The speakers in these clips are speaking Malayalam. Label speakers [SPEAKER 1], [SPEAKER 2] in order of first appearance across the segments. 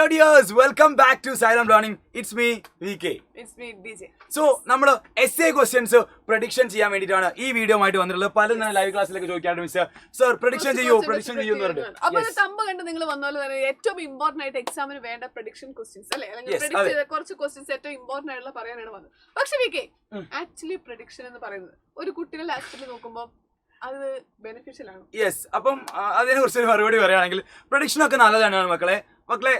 [SPEAKER 1] Hello dears, welcome back to Silent Learning. It's me, VK.
[SPEAKER 2] It's me, DJ.
[SPEAKER 1] So, നമ്മൾ essay questions prediction ചെയ്യാൻ വേണ്ടിയിട്ടാണ് ഈ വീഡിയോ ആയിട്ട് വന്നിട്ടുള്ളത്. പലരും തന്നെ ലൈവ് ക്ലാസ്സിലേക്ക് ചോദിക്കാറുണ്ട് മിസ്റ്റർ സർ പ്രഡിക്ഷൻ ചെയ്യൂ എന്ന് പറഞ്ഞിട്ട്.
[SPEAKER 2] അപ്പോൾ തമ്പ് കണ്ട് നിങ്ങൾ വന്നപോലെ തന്നെ ഏറ്റവും ഇമ്പോർട്ടന്റ് ആയിട്ട് എക്സാമിന് വേണ്ട പ്രഡിക്ഷൻ ക്വസ്റ്റ്യൻസ് അല്ലേ, അല്ലെങ്കിൽ പ്രെഡിക്റ്റ് ചെയ്ത കുറച്ച് ക്വസ്റ്റ്യൻസ് ഏറ്റവും ഇമ്പോർട്ടന്റ് ആയിട്ടുള്ള പറയാനാണ് വന്നത്. പക്ഷെ വികെ ആക്ച്വലി പ്രഡിക്ഷൻ എന്ന് പറയുന്നത് ഒരു കുട്ടിയുടെ ലാസ്റ്റിൽ നോക്കുമ്പോൾ അത് ബെനിഫിഷ്യൽ ആണ്.
[SPEAKER 1] യെസ്, അപ്പം അതിനെ കുറിച്ച് ഒരു മറുപടി പറയുകയാണെങ്കിൽ പ്രഡിക്ഷൻ ഒക്കെ നല്ലതാണ് മക്കളെ.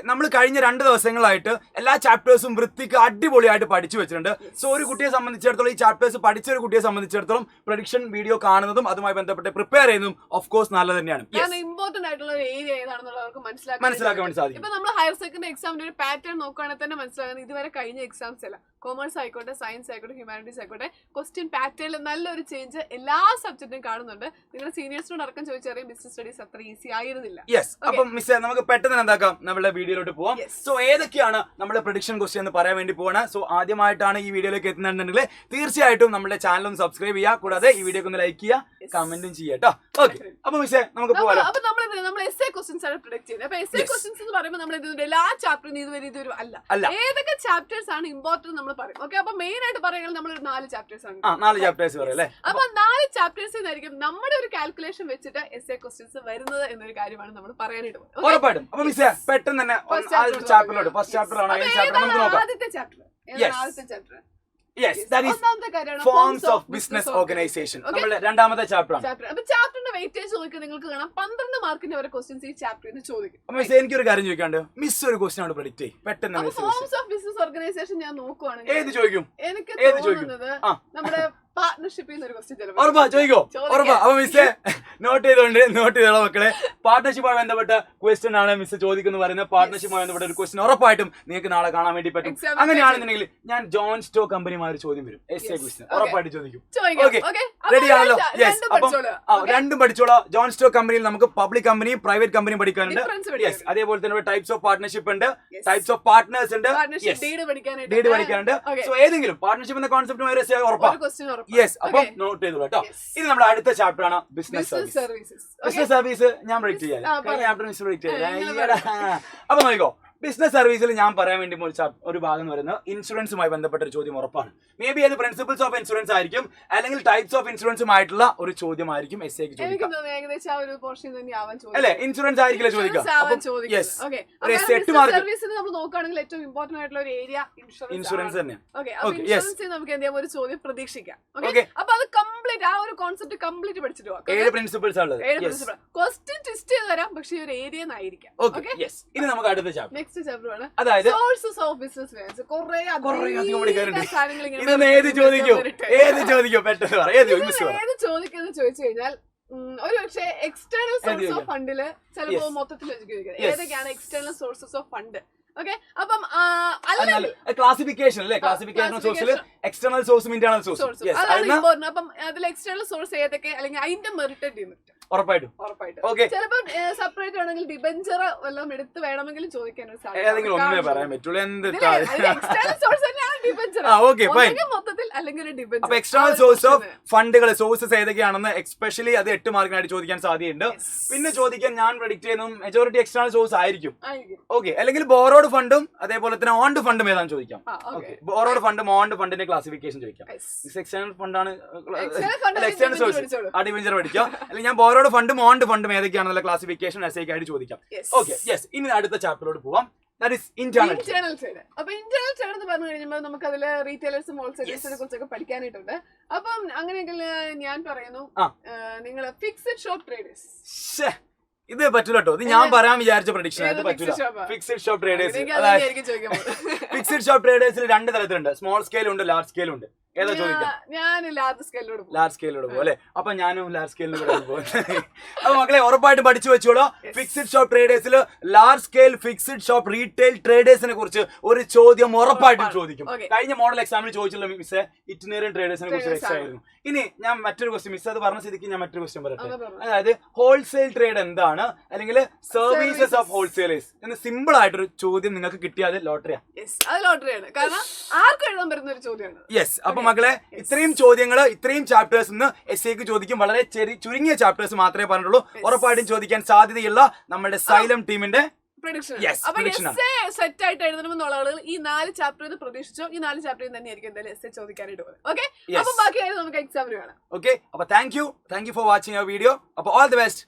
[SPEAKER 1] നമ്മൾ കഴിഞ്ഞ 2 ദിവസങ്ങളായിട്ട് എല്ലാ ചാപ്റ്റേഴ്സും വൃത്തിക്ക് അടിപൊളിയായിട്ട് പഠിച്ചു വെച്ചിട്ടുണ്ട്. സോ ഒരു കുട്ടിയെ സംബന്ധിച്ചിടത്തോളം, ഈ ചാപ്റ്റേഴ്സ് പഠിച്ച ഒരു കുട്ടിയെ സംബന്ധിച്ചിടത്തോളം പ്രഡിക്ഷൻ വീഡിയോ കാണുന്നതും അതുമായി ബന്ധപ്പെട്ട് പ്രിപ്പയർ ചെയ്യുന്നതും ഓഫ് കോഴ്സ് നല്ലത് തന്നെയാണ്.
[SPEAKER 2] ഇമ്പോർട്ടന്റ് ആയിട്ടുള്ള ഒരു ഏരിയ ഏതാണെന്നുള്ളവർക്ക് മനസ്സിലാക്കാൻ
[SPEAKER 1] വേണ്ടി സാധിക്കും.
[SPEAKER 2] ഇപ്പൊ നമ്മൾ ഹയർ സെക്കൻഡറി എക്സാമിന്റെ ഒരു പാറ്റേൺ നോക്കുകയാണെങ്കിൽ തന്നെ മനസ്സിലാകുന്നത് ഇതുവരെ കഴിഞ്ഞ എക്സാംസ് അല്ല, കൊമേഴ്സ് ആയിക്കോട്ടെ, സയൻസ് ആയിക്കോട്ടെ, ഹ്യൂമാനിറ്റീസ് ആയിക്കോട്ടെ, ക്വസ്റ്റ്യൻ പാറ്റേണിൽ നല്ലൊരു ചേഞ്ച് എല്ലാ സബ്ജക്റ്റും കാണുന്നുണ്ട്. നിങ്ങളുടെ സീനിയേഴ്സിനോട് അടക്കം ചോദിച്ചറിയാം ബിസിനസ് സ്റ്റഡീസ് അത്ര ഈസി ആയിരുന്നില്ല.
[SPEAKER 1] യെസ്, അപ്പം മിസ്സേ നമുക്ക് പെട്ടെന്ന് എന്താക്കാം, നമ്മുടെ വീഡിയോയിലോട്ട് പോവാം. സോ ഏതൊക്കെയാണ് നമ്മുടെ പ്രഡിക്ഷൻ ക്വസ്റ്റ്യൻ എന്ന് പറയാൻ വേണ്ടി പോവാണ്. സോ ആദ്യമായിട്ടാണ് ഈ വീഡിയോയിലേക്ക് എത്തുന്നുണ്ടെങ്കിൽ തീർച്ചയായിട്ടും നമ്മുടെ ചാനലും സബ്സ്ക്രൈബ് ചെയ്യുക, കൂടാതെ ഈ വീഡിയോ ഒന്ന് ലൈക്ക് ചെയ്യുക, കമന്റും ചെയ്യുക കേട്ടോ. ഓക്കെ, അപ്പൊ മിസ്സേ നമുക്ക് പോവാം.
[SPEAKER 2] അപ്പൊ നമ്മൾ എസ്സേ ക്വസ്റ്റ്യൻസ് ആണ് പ്രൊഡിക്റ്റ് ചെയ്യുന്നത്. അപ്പൊ എസ്സേ ക്വസ്റ്റ്യൻസ് എന്ന് പറയുമ്പോൾ നമ്മൾ എല്ലാ ചാപ്റ്ററും ഇതുവരെ അല്ല, ഏതൊക്കെ ചാപ്റ്റേഴ്സ് ആണ് ഇമ്പോർട്ടന്റ് നമ്മൾ പറയും. ഓക്കെ, അപ്പൊ മെയിൻ ആയിട്ട് പറയുകയാണെങ്കിൽ നമ്മൾ 4 ചാപ്റ്റേഴ്സ് ആണ്.
[SPEAKER 1] 4 ചാപ്റ്റേഴ്സ് പറയല്ലേ.
[SPEAKER 2] അപ്പൊ 4 ചാപ്റ്റേഴ്സ് ആയിരിക്കും നമ്മുടെ ഒരു കാൽക്കുലേഷൻ വെച്ചിട്ട് എസ്സേ ക്വസ്റ്റ്യൻസ് വരുന്നത് എന്നൊരു കാര്യമാണ് നമ്മൾ പറയാനായിട്ട് പോകുന്നത്.
[SPEAKER 1] ഉറപ്പായിട്ടും. അപ്പൊ മിസ്സേ പെട്ടെന്ന് തന്നെ ചാപ്റ്ററിലോട്ട്, ഫസ്റ്റ് ചാപ്റ്റർ ആണ്
[SPEAKER 2] ആദ്യത്തെ chapter.
[SPEAKER 1] Yes, that is forms of business organization. നമ്മുടെ രണ്ടാമത്തെ ചാപ്റ്റർ ആണ്.
[SPEAKER 2] അപ്പൊ ചാപ്റ്ററിന്റെ വെയിറ്റേജ് നോക്കി നിങ്ങൾക്ക് കാണാം 12 മാർക്കിന്റെ വരെ ക്വസ്റ്റ്യൻസ് ഈ ചാപ്റ്ററിൽ നിന്ന് ചോദിക്കും.
[SPEAKER 1] മിസ് എനിക്കൊരു കാര്യം ചോദിക്കാണ്ട്, മിസ് ഒരു ക്വസ്റ്റ്യൻ ആണ് പ്രെഡിക്റ്റ് ചെയ്യും പെട്ടെന്ന്.
[SPEAKER 2] ഫോംസ് ഓഫ് ബിസിനസ് ഓർഗനൈസേഷൻ ഞാൻ നോക്കുവാണെങ്കിൽ
[SPEAKER 1] ഏത് ചോദിക്കും?
[SPEAKER 2] എനിക്ക് തോന്നുന്നത് നമ്മുടെ പാർട്ണർഷിപ്പിൽ നിന്ന് ഒരു ക്വസ്റ്റ്യൻ
[SPEAKER 1] ഉറപ്പാ ചോദിക്കോ? ഉറപ്പാ. അപ്പൊ മിസ്സേ നോട്ട് ചെയ്തോളൂ മക്കളെ. പാർട്ണർഷിപ്പുമായി ബന്ധപ്പെട്ട ക്വസ്റ്റ്യൻ ആണ് മിസ് ചോദിക്കുന്നു പറയുന്നത്. പാർട്ണർഷിപ്പുമായി ബന്ധപ്പെട്ട ഒരു ക്വസ്റ്റ്യൻ ഉറപ്പായിട്ടും നിങ്ങൾക്ക് നാളെ കാണാൻ വേണ്ടി പറ്റും. അങ്ങനെയാണെന്നുണ്ടെങ്കിൽ ഞാൻ ജോൺ സ്റ്റോ കമ്പനിയുമായി ഒരു ചോദ്യം വരും, എസ്സേ ക്വസ്റ്റ്യൻ ഉറപ്പായിട്ട് ചോദിക്കും. റെഡി ആണല്ലോ? യെസ്, അപ്പം രണ്ടും പഠിച്ചോളാം. ജോൺ സ്റ്റോ കമ്പനിയിൽ നമുക്ക് പബ്ലിക് കമ്പനിയും പ്രൈവറ്റ് കമ്പനിയും പഠിക്കാനുണ്ട്. യെസ്, അതേപോലെ തന്നെ ടൈപ്സ് ഓഫ് പാർട്ണർഷിപ്പ് ഉണ്ട്, ടൈപ്സ് ഓഫ് പാർട്ട്നേഴ്സ് ഉണ്ട്, ഡീഡ് പഠിക്കാനുണ്ട്. സോ ഏതെങ്കിലും പാർട്ണർഷിപ്പ് എന്ന കോൺസെപ്റ്റ് ഉറപ്പാണ്. യെസ്, അപ്പം നോട്ട് ചെയ്തോളൂ കേട്ടോ. ഇത് നമ്മുടെ അടുത്ത ചാപ്റ്റർ ആണ് ബിസിനസ് സർവീസ്. ബിസിനസ് സർവീസ് ഞാൻ പ്രൊഡിക്റ്റ് ചെയ്യാം. അപ്പൊ നോക്കിക്കോ, ബിസിനസ് സർവീസിൽ ഞാൻ പറയാൻ വേണ്ടി ഒരു ഭാഗം എന്ന് പറയുന്നത് ഇൻഷുറൻസുമായി ബന്ധപ്പെട്ട ഒരു ചോദ്യം ഉറപ്പാണ്. മേ ബി അത് പ്രിൻസിപ്പിൾസ് ഓഫ് ഇൻഷുറൻസ് ആയിരിക്കും, അല്ലെങ്കിൽ ടൈപ്സ് ഓഫ് ഇൻഷുറൻസുമായിട്ടുള്ള ഒരു ചോദ്യമായിരിക്കും എസ്സേക്ക് ചോദിക്കുക അല്ലെ. ഇൻഷുറൻസ് ആയിരിക്കില്ല ചോദിക്കുക. ഇൻഷുറൻസ് തന്നെ
[SPEAKER 2] ഒരു ചോദ്യം പ്രതീക്ഷിക്കാം. അപ്പൊ അത് കംപ്ലീറ്റ് ആ ഒരു കോൺസെപ്റ്റ് കംപ്ലീറ്റ് പഠിച്ചിട്ട്
[SPEAKER 1] 7 പ്രിൻസിപ്പിൾസ് ഉള്ളത്.
[SPEAKER 2] ക്വസ്റ്റ്യൻ ട്വിസ്റ്റ് ചെയ്ത് തരാം, പക്ഷെ ഒരു ഏരിയ ആയിരിക്കാം.
[SPEAKER 1] ഇനി നമുക്ക് അടുത്ത ചാപ്റ്റർ,
[SPEAKER 2] അതായത് സോഴ്സസ് ഓഫ് ബിസിനസ് ഫിനാൻസ്.
[SPEAKER 1] ഏത് ചോദിക്കോ പെട്ടെന്ന് പറ. ഏത്
[SPEAKER 2] ചോദിക്കുന്നു ചോദിച്ചു കഴിഞ്ഞാൽ ഒരു പക്ഷേ എക്സ്റ്റേണൽ സോഴ്സ് ഓഫ് ഫണ്ടില് ചിലപ്പോ മൊത്തത്തിൽ ഏതൊക്കെയാണ് external sources of fund. Okay, അപ്പം
[SPEAKER 1] ക്ലാസിഫിക്കേഷൻ അല്ലേ, ക്ലാസിഫിക്കേഷൻ സോഴ്സിൽ എക്സ്റ്റേണൽ സോഴ്സും ഇന്റേണൽ സോഴ്സും.
[SPEAKER 2] അപ്പം അതിൽ എക്സ്റ്റേണൽ സോഴ്സ് ഏതൊക്കെ, അല്ലെങ്കിൽ അതിന്റെ മെറിറ്റ് ഡിമെറിറ്റ്
[SPEAKER 1] ഉറപ്പായിട്ടും.
[SPEAKER 2] ചിലപ്പോൾ സെപ്പറേറ്റ് ആണെങ്കിൽ ഡിബെഞ്ചർ വല്ലതും എടുത്ത് വേണമെങ്കിലും ചോദിക്കാൻ
[SPEAKER 1] പറയാൻ പറ്റുള്ളൂ. എക്സ്റ്റേണൽ സോഴ്സ് ഓഫ് ഫണ്ടുകൾ സോഴ്സസ് ഏതൊക്കെയാണെന്ന് എക്സ്പെഷ്യലി അത് 8 മാർക്കിനായിട്ട് ചോദിക്കാൻ സാധ്യതയുണ്ട്. പിന്നെ ചോദിക്കാൻ ഞാൻ പ്രെഡിക്റ്റ് ചെയ്യുന്ന മെജോറിറ്റി എക്സ്റ്റേണൽ സോഴ്സ് ആയിരിക്കും. ഓക്കെ, അല്ലെങ്കിൽ ബോറോഡ് ഫണ്ടും അതേപോലെ തന്നെ ഓൺഡ് ഫണ്ടും ഏതാണെന്ന് ചോദിക്കാം. ബോറോഡ് ഫണ്ടും ഓൺഡ് ഫണ്ടിന്റെ ക്ലാസിഫിക്കേഷൻ ചോദിക്കാം. എക്സ്റ്റേണൽ ഫണ്ടാണ് എക്സ്റ്റേണൽ സോഴ്സ് ഡിബെഞ്ചർ പഠിക്കാം. അല്ലെങ്കിൽ ഞാൻ ബോറോഡ് ഫണ്ടും ഓൺഡ് ഫണ്ടും ഏതൊക്കെയാണെന്നുള്ള ക്ലാസിഫിക്കേഷൻ എസ്സേക്കായിട്ട് ചോദിക്കാം. ഓക്കെ, യെസ്, ഇനി അടുത്ത ചാപ്റ്ററിലോട്ട് പോവാം. That is internal
[SPEAKER 2] side. അപ്പൊ ഇന്റേണൽ സൈഡ് എന്ന് പറഞ്ഞു കഴിയുമ്പോൾ നമുക്ക് അതില് റീറ്റെയിലേഴ്സും ഹോൾസെയിലേഴ്സിനെ കുറിച്ചൊക്കെ പഠിക്കാനായിട്ടുണ്ട്. അപ്പം അങ്ങനെയെങ്കിൽ ഞാൻ പറയുന്നു, നിങ്ങൾ ഫിക്സഡ് ഷോപ്പ് ട്രേഡേഴ്സ്.
[SPEAKER 1] ഇത് പറ്റൂല കേട്ടോ, ഇത് ഞാൻ പറയാൻ വിചാരിച്ച പ്രഡിക്ഷൻ. ഇത് പറ്റൂല. Fixed shop traders, fixed shop ട്രേഡേഴ്സിൽ 2 തരത്തിലുണ്ട്, സ്മോൾ സ്കെയിൽ ഉണ്ട്, ലാർജ് സ്കെയിൽ ഉണ്ട്. ഏതാ ചോദിക്കാം?
[SPEAKER 2] ഞാൻ ലാർജ് സ്കെയിലോട്
[SPEAKER 1] പോകും അല്ലെ. അപ്പൊ ഞാനും ലാർജ് സ്കെയിലിനോട് പോകും. അപ്പൊ മക്കളെ ഉറപ്പായിട്ട് പഠിച്ചു വെച്ചോളൂ. ഫിക്സഡ് ഷോപ്പ് ട്രേഡേഴ്സിൽ large scale fixed shop retail ട്രേഡേഴ്സിനെ കുറിച്ച് ഒരു ചോദ്യം ഉറപ്പായിട്ടും ചോദിക്കും. കഴിഞ്ഞ മോഡൽ എക്സാമിൽ ചോദിച്ചുള്ള മിസ് ഇറ്റിനേറിയൻ ട്രേഡേഴ്സിനെ കുറിച്ച് എക്സാം ആയിരുന്നു. ഇനി ഞാൻ മറ്റൊരു ക്വസ്റ്റ്യൻ, മിസ് അത് പറഞ്ഞ സ്ഥിതിക്ക് ഞാൻ മറ്റൊരു ക്വസ്റ്റ്യൻ പറയട്ടെ. അതായത് ഹോൾസെയിൽ ട്രേഡ് എന്താണ്, അല്ലെങ്കിൽ സർവീസസ് ഓഫ് ഹോൾസെയിലേഴ്സ് എന്ന് സിമ്പിൾ ആയിട്ടൊരു ചോദ്യം നിങ്ങൾക്ക് കിട്ടിയാൽ ലോട്ടറിയാണ്. യെസ്, അപ്പൊ മക്കളെ ഇത്രയും ചോദ്യങ്ങൾ, ഇത്രയും ചാപ്റ്റേഴ്സ് ഇന്ന് എസ്സേക്ക് ചോദിക്കും. വളരെ ചുരുങ്ങിയ ചാപ്റ്റേഴ്സ് മാത്രമേ പറഞ്ഞുള്ളൂ. ഉറപ്പായിട്ടും ചോദിക്കാൻ സാധ്യതയുള്ള നമ്മുടെ സൈലം ടീമിന്റെ
[SPEAKER 2] പ്രഡിക്ഷൻ.
[SPEAKER 1] Yes,
[SPEAKER 2] അപ്പൊ
[SPEAKER 1] prediction ആണ്.
[SPEAKER 2] എസ്സേ സെറ്റ് ആയിട്ട് എഴുതണമെന്നുള്ള ആളുകൾ ഈ 4 ചാപ്റ്ററിൽ പ്രതീക്ഷിച്ചോ, ഈ 4 ചാപ്റ്ററിൽ തന്നെയായിരിക്കും എന്തായാലും എസ്സേ ചോദിക്കാനായിട്ട് പോകുന്നത്. Okay,
[SPEAKER 1] Yes.
[SPEAKER 2] അപ്പൊ ബാക്കി കാര്യം നമുക്ക് എക്സാമിന് വേണം.
[SPEAKER 1] ഓക്കെ, അപ്പൊ thank you for watching our video. അപ്പൊ ഓൾ ദി ബെസ്റ്റ്.